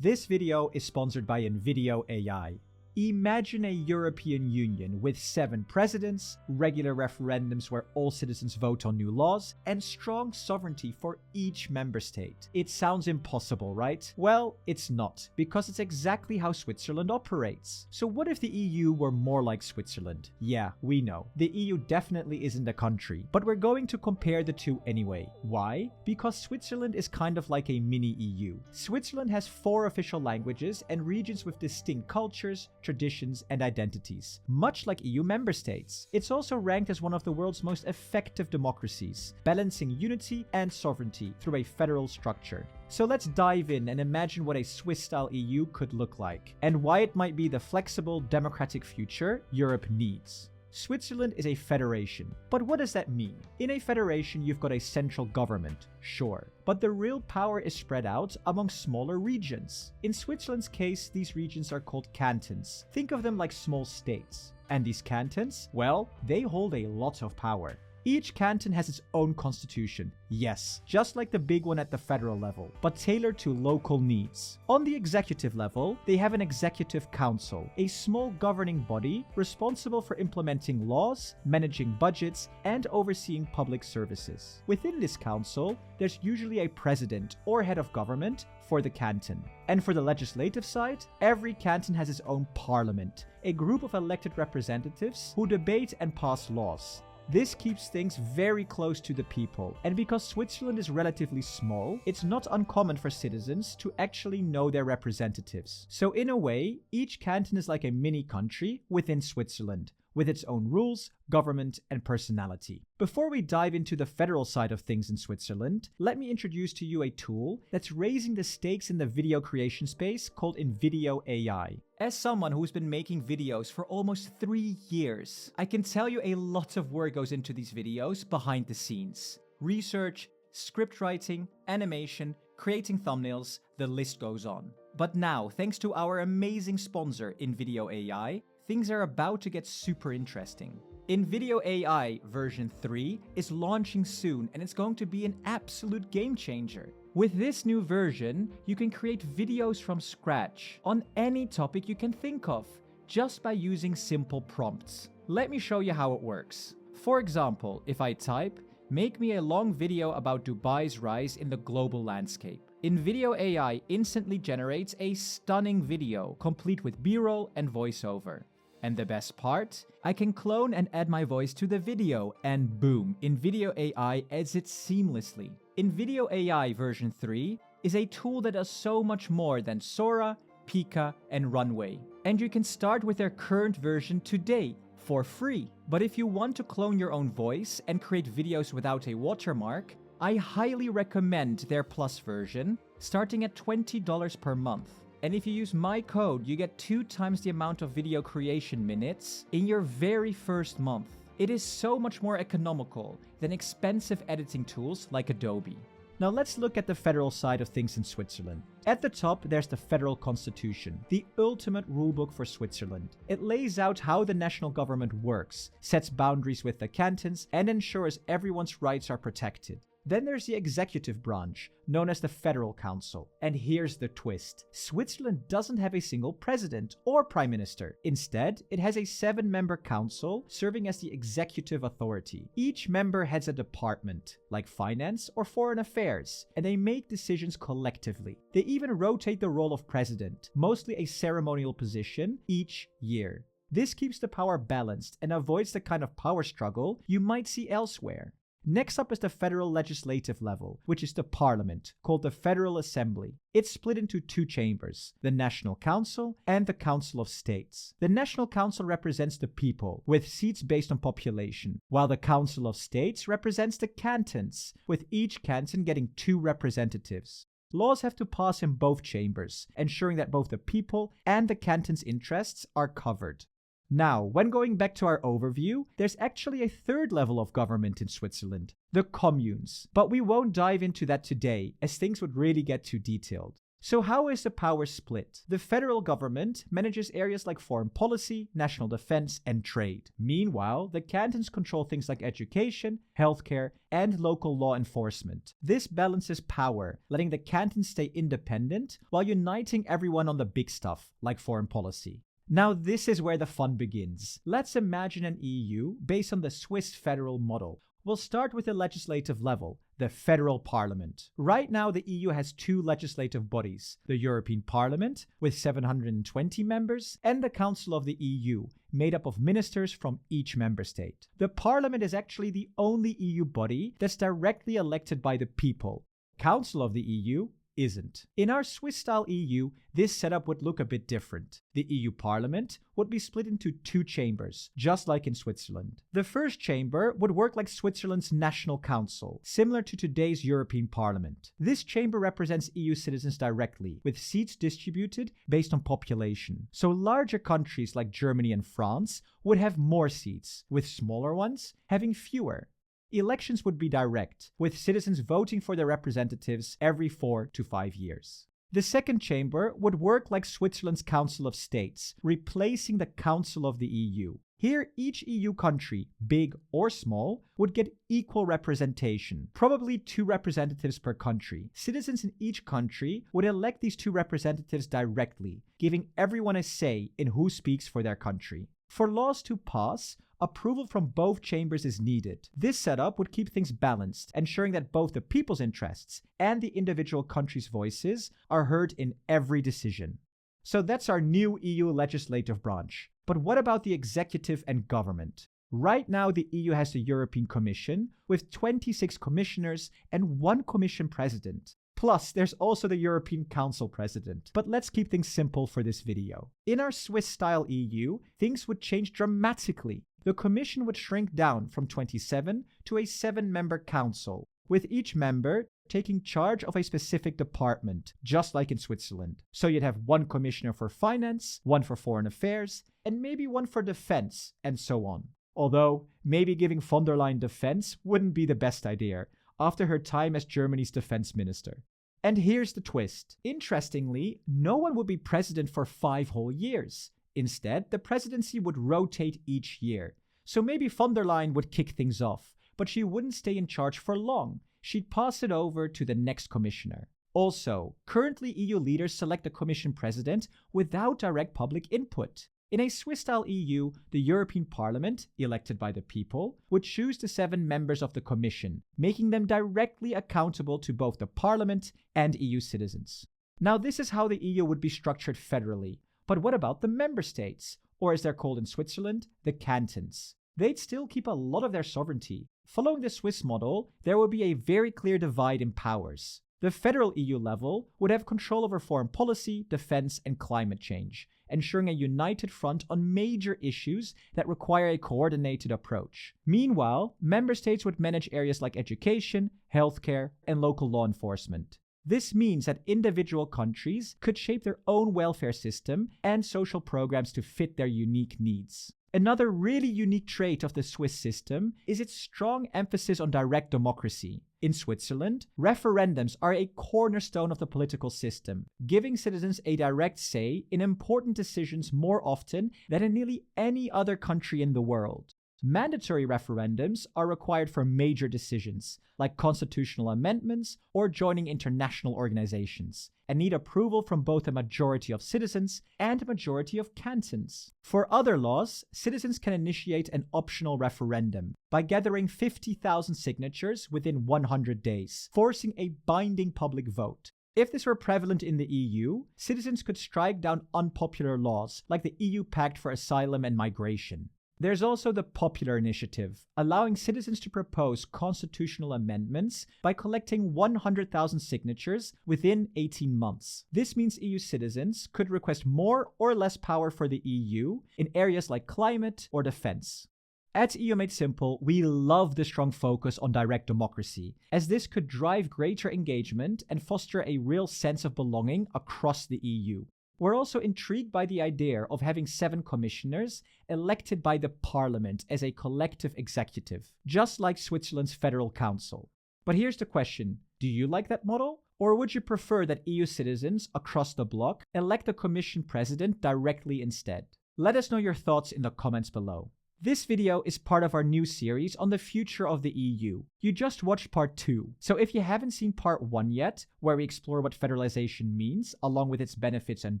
This video is sponsored by NVIDIA AI. Imagine a European Union with 7 presidents, regular referendums where all citizens vote on new laws, and strong sovereignty for each member state. It sounds impossible, right? Well, it's not, because it's exactly how Switzerland operates. So what if the EU were more like Switzerland? Yeah, we know. The EU definitely isn't a country, but we're going to compare the two anyway. Why? Because Switzerland is kind of like a mini EU. Switzerland has 4 official languages and regions with distinct cultures, traditions, and identities, much like EU member states. It's also ranked as one of the world's most effective democracies, balancing unity and sovereignty through a federal structure. So let's dive in and imagine what a Swiss-style EU could look like, and why it might be the flexible, democratic future Europe needs. Switzerland is a federation, but what does that mean? In a federation, you've got a central government, sure, but the real power is spread out among smaller regions. In Switzerland's case, these regions are called cantons. Think of them like small states. And these cantons, well, they hold a lot of power. Each canton has its own constitution, yes, just like the big one at the federal level, but tailored to local needs. On the executive level, they have an executive council, a small governing body responsible for implementing laws, managing budgets, and overseeing public services. Within this council, there's usually a president or head of government for the canton. And for the legislative side, every canton has its own parliament, a group of elected representatives who debate and pass laws. This keeps things very close to the people, and because Switzerland is relatively small, it's not uncommon for citizens to actually know their representatives. So in a way, each canton is like a mini country within Switzerland, with its own rules, government, and personality. Before we dive into the federal side of things in Switzerland, let me introduce to you a tool that's raising the stakes in the video creation space called NVIDIA AI. As someone who's been making videos for almost 3 years, I can tell you a lot of work goes into these videos behind the scenes. Research, script writing, animation, creating thumbnails, the list goes on. But now, thanks to our amazing sponsor, NVIDIA AI, things are about to get super interesting. NVIDIA AI version 3 is launching soon, and it's going to be an absolute game changer. With this new version, you can create videos from scratch on any topic you can think of, just by using simple prompts. Let me show you how it works. For example, if I type, "Make me a long video about Dubai's rise in the global landscape," NVIDIA AI instantly generates a stunning video, complete with B-roll and voiceover. And the best part? I can clone and add my voice to the video, and boom, NVIDIA AI adds it seamlessly. NVIDIA AI version 3 is a tool that does so much more than Sora, Pika, and Runway. And you can start with their current version today, for free. But if you want to clone your own voice and create videos without a watermark, I highly recommend their Plus version, starting at $20 per month. And if you use my code, you get 2 times the amount of video creation minutes in your very first month. It is so much more economical than expensive editing tools like Adobe. Now let's look at the federal side of things in Switzerland. At the top, there's the federal constitution, the ultimate rulebook for Switzerland. It lays out how the national government works, sets boundaries with the cantons, and ensures everyone's rights are protected. Then there's the executive branch, known as the Federal Council. And here's the twist. Switzerland doesn't have a single president or prime minister. Instead, it has a 7-member council serving as the executive authority. Each member heads a department, like finance or foreign affairs, and they make decisions collectively. They even rotate the role of president, mostly a ceremonial position, each year. This keeps the power balanced and avoids the kind of power struggle you might see elsewhere. Next up is the federal legislative level, which is the parliament, called the Federal Assembly. It's split into 2 chambers, the National Council and the Council of States. The National Council represents the people, with seats based on population, while the Council of States represents the cantons, with each canton getting 2 representatives. Laws have to pass in both chambers, ensuring that both the people and the canton's interests are covered. Now, when going back to our overview, there's actually a 3rd level of government in Switzerland, the communes. But we won't dive into that today, as things would really get too detailed. So how is the power split? The federal government manages areas like foreign policy, national defense, and trade. Meanwhile, the cantons control things like education, healthcare, and local law enforcement. This balances power, letting the cantons stay independent while uniting everyone on the big stuff, like foreign policy. Now this is where the fun begins. Let's imagine an EU based on the Swiss federal model. We'll start with the legislative level, the federal parliament. Right now, the EU has two legislative bodies, the European Parliament, with 720 members, and the Council of the EU, made up of ministers from each member state. The parliament is actually the only EU body that's directly elected by the people. Council of the EU isn't. In our Swiss-style EU, this setup would look a bit different. The EU Parliament would be split into two chambers, just like in Switzerland. The first chamber would work like Switzerland's National Council, similar to today's European Parliament. This chamber represents EU citizens directly, with seats distributed based on population. So larger countries like Germany and France would have more seats, with smaller ones having fewer. Elections would be direct, with citizens voting for their representatives every 4 to 5 years. The second chamber would work like Switzerland's Council of States, replacing the Council of the EU. Here, each EU country, big or small, would get equal representation, probably 2 representatives per country. Citizens in each country would elect these 2 representatives directly, giving everyone a say in who speaks for their country. For laws to pass, approval from both chambers is needed. This setup would keep things balanced, ensuring that both the people's interests and the individual countries' voices are heard in every decision. So that's our new EU legislative branch. But what about the executive and government? Right now, the EU has the European Commission, with 26 commissioners and 1 commission president. Plus, there's also the European Council president. But let's keep things simple for this video. In our Swiss-style EU, things would change dramatically. The Commission would shrink down from 27 to a 7-member council, with each member taking charge of a specific department, just like in Switzerland. So you'd have 1 commissioner for finance, 1 for foreign affairs, and maybe 1 for defense, and so on. Although, maybe giving von der Leyen defense wouldn't be the best idea, after her time as Germany's defense minister. And here's the twist. Interestingly, no one would be president for 5 whole years. Instead, the presidency would rotate each year. So maybe von der Leyen would kick things off, but she wouldn't stay in charge for long. She'd pass it over to the next commissioner. Also, currently EU leaders select a commission president without direct public input. In a Swiss-style EU, the European Parliament, elected by the people, would choose the 7 members of the Commission, making them directly accountable to both the Parliament and EU citizens. Now, this is how the EU would be structured federally. But what about the member states, or as they're called in Switzerland, the cantons? They'd still keep a lot of their sovereignty. Following the Swiss model, there would be a very clear divide in powers. The federal EU level would have control over foreign policy, defense, and climate change, ensuring a united front on major issues that require a coordinated approach. Meanwhile, member states would manage areas like education, healthcare, and local law enforcement. This means that individual countries could shape their own welfare system and social programs to fit their unique needs. Another really unique trait of the Swiss system is its strong emphasis on direct democracy. In Switzerland, referendums are a cornerstone of the political system, giving citizens a direct say in important decisions more often than in nearly any other country in the world. Mandatory referendums are required for major decisions, like constitutional amendments or joining international organizations, and need approval from both a majority of citizens and a majority of cantons. For other laws, citizens can initiate an optional referendum by gathering 50,000 signatures within 100 days, forcing a binding public vote. If this were prevalent in the EU, citizens could strike down unpopular laws, like the EU Pact for Asylum and Migration. There's also the Popular Initiative, allowing citizens to propose constitutional amendments by collecting 100,000 signatures within 18 months. This means EU citizens could request more or less power for the EU in areas like climate or defense. At EU Made Simple, we love the strong focus on direct democracy, as this could drive greater engagement and foster a real sense of belonging across the EU. We're also intrigued by the idea of having 7 commissioners elected by the parliament as a collective executive, just like Switzerland's Federal Council. But here's the question, do you like that model? Or would you prefer that EU citizens across the bloc elect a Commission president directly instead? Let us know your thoughts in the comments below. This video is part of our new series on the future of the EU. You just watched part 2, so if you haven't seen part 1 yet, where we explore what federalization means, along with its benefits and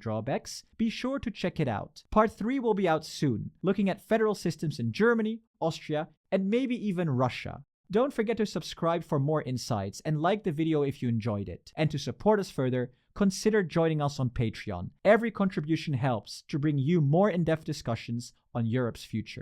drawbacks, be sure to check it out. Part 3 will be out soon, looking at federal systems in Germany, Austria, and maybe even Russia. Don't forget to subscribe for more insights and like the video if you enjoyed it. And to support us further, consider joining us on Patreon. Every contribution helps to bring you more in-depth discussions on Europe's future.